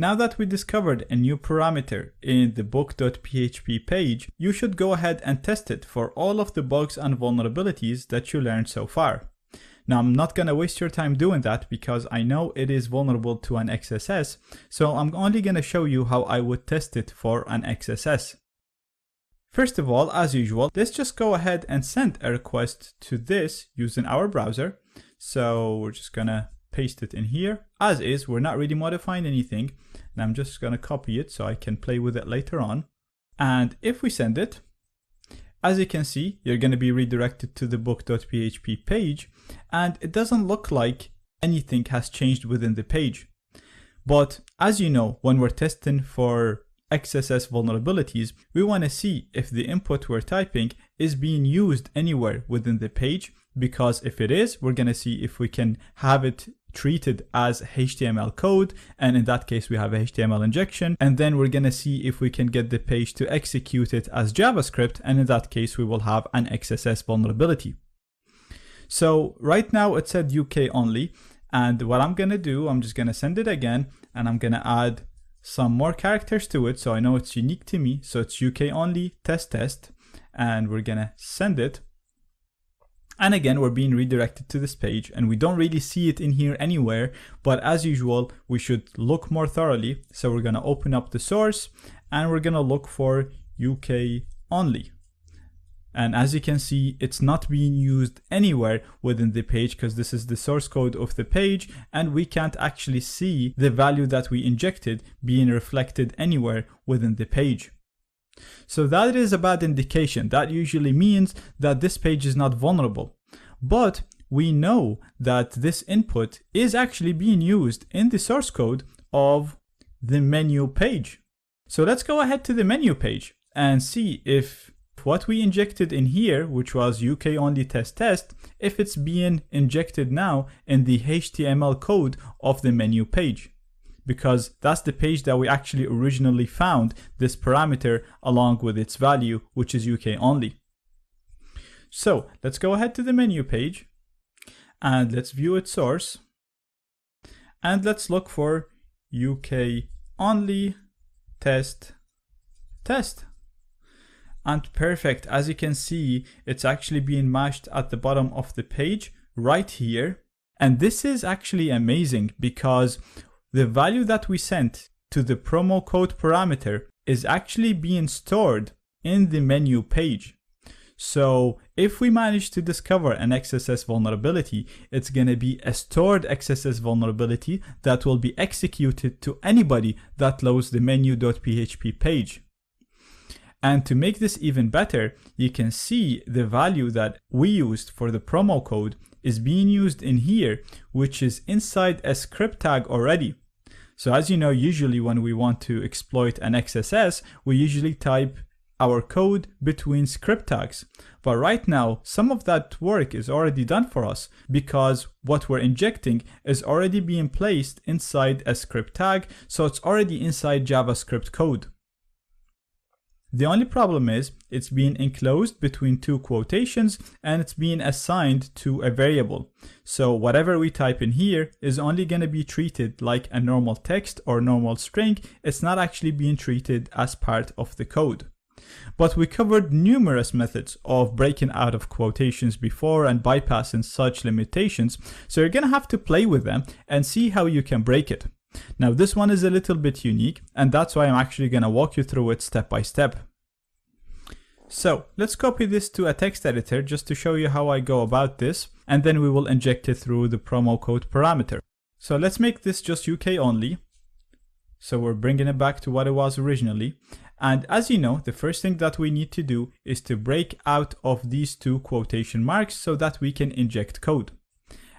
Now that we discovered a new parameter in the book.php page, you should go ahead and test it for all of the bugs and vulnerabilities that you learned so far. Now, I'm not going to waste your time doing that because I know it is vulnerable to an XSS, so I'm only going to show you how I would test it for an XSS. First of all, as usual, let's just go ahead and send a request to this using our browser. So we're just going to paste it in here as is. We're not really modifying anything, and I'm just going to copy it so I can play with it later on. And if we send it, as you can see, you're going to be redirected to the book.php page, and it doesn't look like anything has changed within the page. But as you know, when we're testing for XSS vulnerabilities, we want to see if the input we're typing is being used anywhere within the page, because if it is, we're going to see if we can have it treated as HTML code, and in that case we have HTML injection, and then we're going to see if we can get the page to execute it as JavaScript, and in that case we will have an XSS vulnerability. So right now it said UK only, and what I'm going to do, I'm just going to send it again, and I'm going to add some more characters to it so I know it's unique to me. So it's UK only test, and we're going to send it. And again, we're being redirected to this page, and we don't really see it in here anywhere, but as usual, we should look more thoroughly. So we're going to open up the source, and we're going to look for UK only. And as you can see, it's not being used anywhere within the page because this is the source code of the page, and we can't actually see the value that we injected being reflected anywhere within the page. So that is a bad indication. That usually means that this page is not vulnerable. But we know that this input is actually being used in the source code of the menu page. So let's go ahead to the menu page and see if what we injected in here, which was UK only test, if it's being injected now in the HTML code of the menu page. Because that's the page that we actually originally found this parameter along with its value, which is UK only. So let's go ahead to the menu page and let's view its source, and let's look for UK only test. And perfect, as you can see, it's actually being mashed at the bottom of the page right here. And this is actually amazing because the value that we sent to the promo code parameter is actually being stored in the menu page. So if we manage to discover an XSS vulnerability, it's going to be a stored XSS vulnerability that will be executed to anybody that loads the menu.php page. And to make this even better, you can see the value that we used for the promo code is being used in here, which is inside a script tag already. So as you know, usually when we want to exploit an XSS, we usually type our code between script tags. But right now, some of that work is already done for us because what we're injecting is already being placed inside a script tag, so it's already inside JavaScript code. The only problem is it's being enclosed between two quotations and it's being assigned to a variable. So whatever we type in here is only going to be treated like a normal text or normal string. It's not actually being treated as part of the code. But we covered numerous methods of breaking out of quotations before and bypassing such limitations. So you're going to have to play with them and see how you can break it. Now this one is a little bit unique, and that's why I'm actually going to walk you through it step by step. So let's copy this to a text editor just to show you how I go about this, and then we will inject it through the promo code parameter. So let's make this just UK only. So we're bringing it back to what it was originally. And as you know, the first thing that we need to do is to break out of these two quotation marks so that we can inject code.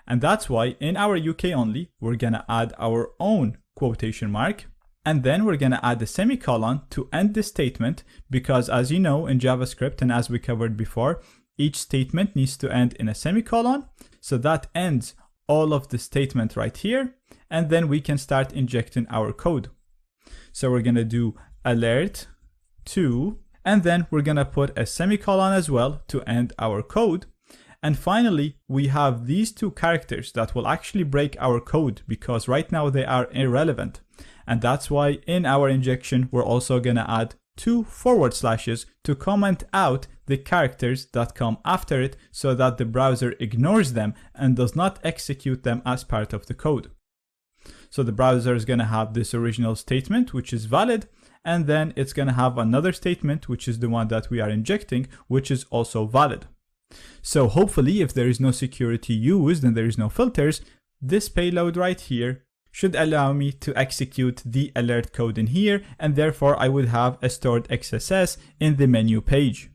And that's why in our UK only, we're going to add our own quotation mark. And then we're going to add a semicolon to end the statement because as you know in JavaScript and as we covered before, each statement needs to end in a semicolon. So that ends all of the statement right here. And then we can start injecting our code. So we're going to do alert to, and then we're going to put a semicolon as well to end our code. And finally, we have these two characters that will actually break our code because right now they are irrelevant. And that's why in our injection, we're also going to add 2 forward slashes to comment out the characters that come after it so that the browser ignores them and does not execute them as part of the code. So the browser is going to have this original statement, which is valid, and then it's going to have another statement, which is the one that we are injecting, which is also valid. So hopefully, if there is no security used and there is no filters, this payload right here should allow me to execute the alert code in here, and therefore I would have a stored XSS in the menu page.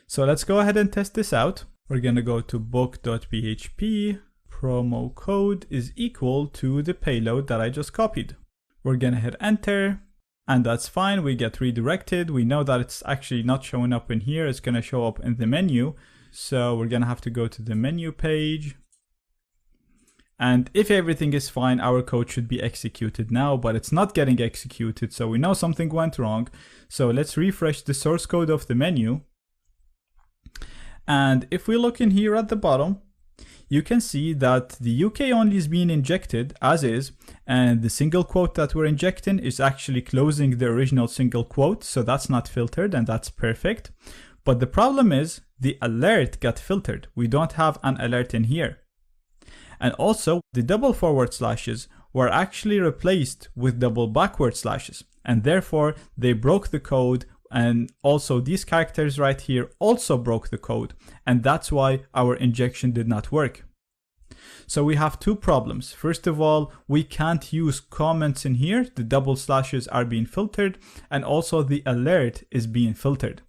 So let's go ahead and test this out. We're going to go to book.php. Promo code is equal to the payload that I just copied. We're going to hit enter, and that's fine. We get redirected. We know that it's actually not showing up in here. It's going to show up in the menu. So we're going to have to go to the menu page. And if everything is fine, our code should be executed now, but it's not getting executed. So we know something went wrong. So let's refresh the source code of the menu. And if we look in here at the bottom, you can see that the UK only is being injected as is, and the single quote that we're injecting is actually closing the original single quote, so that's not filtered, and that's perfect. But the problem is the alert got filtered. We don't have an alert in here. And also the double forward slashes were actually replaced with double backward slashes, and therefore they broke the code. And also these characters right here also broke the code, and that's why our injection did not work. So we have two problems. First of all, we can't use comments in here. The double slashes are being filtered, and also the alert is being filtered.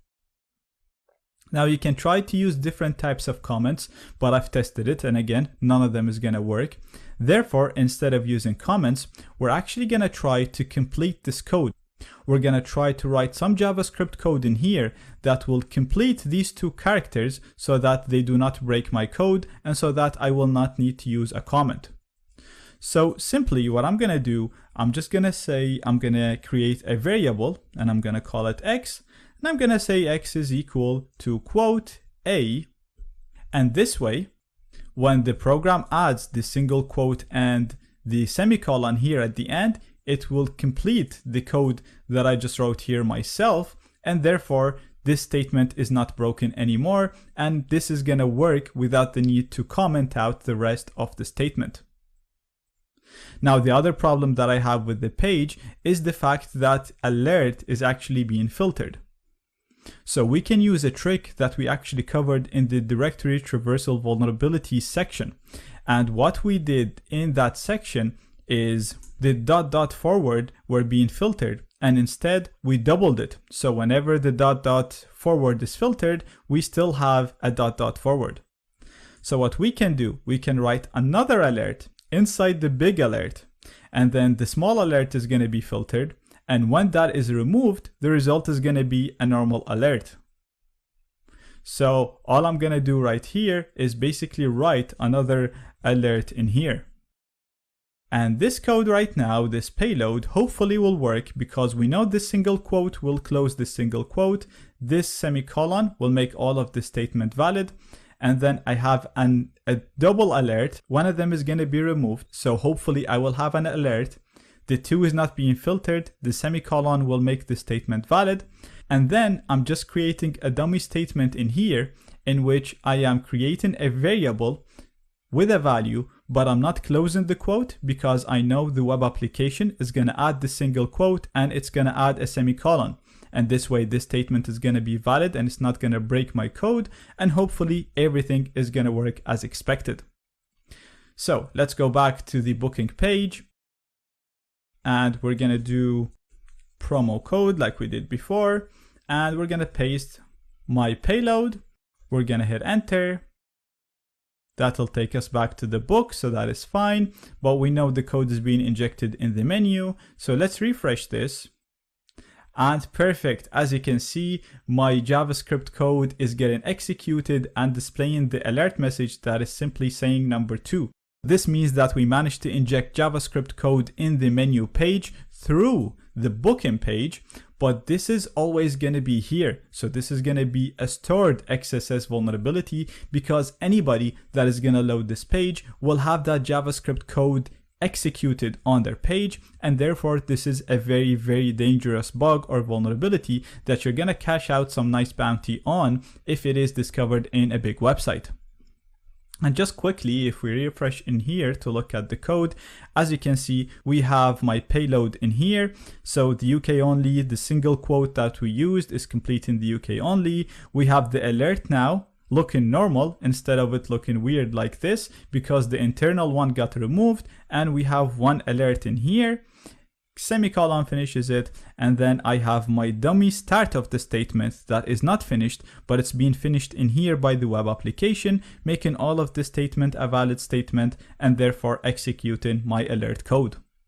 Now you can try to use different types of comments, but I've tested it, and again, none of them is going to work. Therefore, instead of using comments, we're actually going to try to complete this code. We're going to try to write some JavaScript code in here that will complete these two characters so that they do not break my code and so that I will not need to use a comment. So simply what I'm going to do, I'm just going to say I'm going to create a variable and I'm going to call it x, and I'm going to say x is equal to quote a, and this way when the program adds the single quote and the semicolon here at the end, it will complete the code that I just wrote here myself, and therefore this statement is not broken anymore, and this is going to work without the need to comment out the rest of the statement. Now the other problem that I have with the page is the fact that alert is actually being filtered. So we can use a trick that we actually covered in the directory traversal vulnerabilities section, and what we did in that section is the ... forward were being filtered, and instead we doubled it. So whenever the ... forward is filtered, we still have a ... forward. So what we can do, we can write another alert inside the big alert, and then the small alert is going to be filtered, and when that is removed, the result is going to be a normal alert. So all I'm going to do right here is basically write another alert in here. And this code right now, this payload, hopefully will work because we know this single quote will close this single quote. This semicolon will make all of this statement valid. And then I have a double alert. One of them is going to be removed. So hopefully I will have an alert. The two is not being filtered. The semicolon will make the statement valid. And then I'm just creating a dummy statement in here in which I am creating a variable with a value, but I'm not closing the quote because I know the web application is going to add the single quote and it's going to add a semicolon. And this way this statement is going to be valid and it's not going to break my code, and hopefully everything is going to work as expected. So let's go back to the booking page and we're going to do promo code like we did before, and we're going to paste my payload. We're going to hit enter. That'll take us back to the book, so that is fine, but we know the code is being injected in the menu. So let's refresh this. And perfect, as you can see, my JavaScript code is getting executed and displaying the alert message that is simply saying number 2. This means that we managed to inject JavaScript code in the menu page through the booking page, but this is always going to be here. So this is going to be a stored XSS vulnerability, because anybody that is going to load this page will have that JavaScript code executed on their page, and therefore this is a very, very dangerous bug or vulnerability that you're going to cash out some nice bounty on if it is discovered in a big website. And just quickly, if we refresh in here to look at the code, as you can see, we have my payload in here. So the UK only, the single quote that we used is complete in the UK only. We have the alert now looking normal instead of it looking weird like this, because the internal one got removed, and we have one alert in here. Semicolon finishes it, and then I have my dummy start of the statement that is not finished, but it's been finished in here by the web application, making all of this statement a valid statement and therefore executing my alert code.